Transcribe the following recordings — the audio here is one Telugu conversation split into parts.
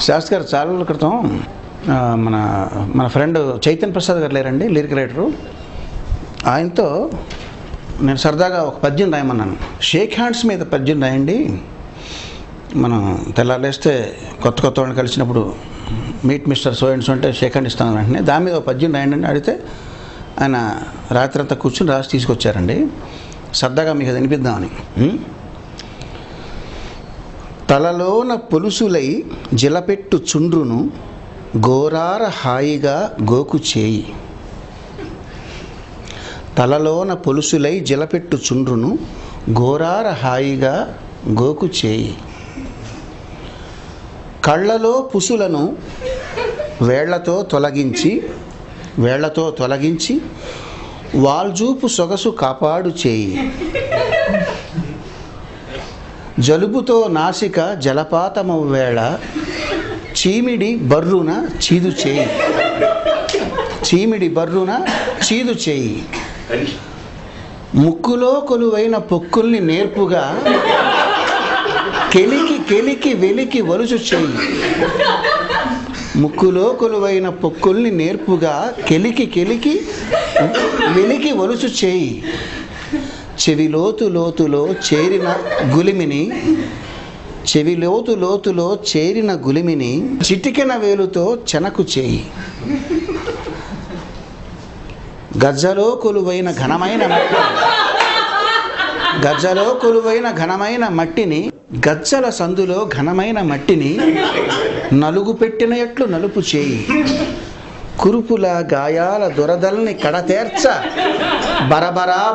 శాస్త్రి గారు చాలా రోజుల క్రితం మన మన ఫ్రెండ్ చైతన్య ప్రసాద్ గారు లేరండి, లిరిక్ రైటరు. ఆయనతో నేను సరదాగా ఒక పద్యం రాయమన్నాను. షేక్ హ్యాండ్స్ మీద పద్యం రాయండి, మనం తెల్లారేస్తే కొత్త వాళ్ళని కలిసినప్పుడు meet mister so and so అంటే షేక్ హ్యాండ్ ఇస్తాను వెంటనే, దాని మీద ఒక పద్యం రాయండి అని అడిగితే ఆయన రాత్రి అంతా కూర్చుని రాసి తీసుకొచ్చారండి. సరదాగా మీకు అది వినిపిద్దామని. తలలోన పొలుసులై జిలపెట్టు చుండ్రును గోరార హాయిగా గోకు చేయి. తలలోన పొలుసులై జిలపెట్టు చుండ్రును గోరార హాయిగా గోకు చేయి. కళ్ళలో పుసులను వేళ్లతో తొలగించి వాల్జూపు సొగసు కాపాడు చేయి. జలుబుతో నాసిక జలపాతము వేళ చీమిడి బర్రున చీదు చేయి. ముక్కులో కొలువైన పొక్కుల్ని నేర్పుగా కెలికి వెలికి వలుసు చేయి. ముక్కులో కొలువైన పొక్కుల్ని నేర్పుగా కెలికి వెలికి వలుసు చేయి. చెవిలోతులో చేరిన గులిమిని చిటికెన వేలుతో చెనకు చేయి. గజ్జలో కొలువైన ఘనమైన మట్టిని గజ్జల సందులో ఘనమైన మట్టిని నలుగు పెట్టిన ఎట్లు నలుపు చేయి. కురుపుల గాయాల దురదల్ని కడతేర్చ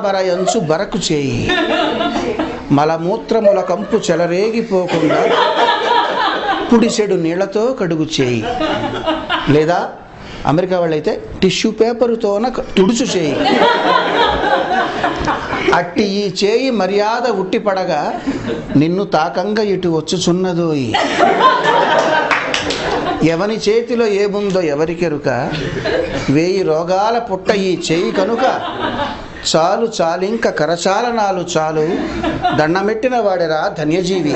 బరయంచు బరకు చేయి. మలమూత్రముల కంపు చెలరేగిపోకుండా పుడిసెడు నీళ్లతో కడుగు చేయి. లేదా అమెరికా వాళ్ళైతే టిష్యూ పేపరుతోన తుడుచు చేయి. అట్టి ఈ చేయి మర్యాద ఉట్టిపడగా నిన్ను తాకంగా ఇటు వచ్చుచున్నదోయి. ఎవని చేతిలో ఏముందో ఎవరికెరుక, 1000 రోగాల పుట్ట ఈ చేయి కనుక. చాలింక కరచాలనాలు చాలు, దండమెట్టిన వాడెరా ధన్యజీవి.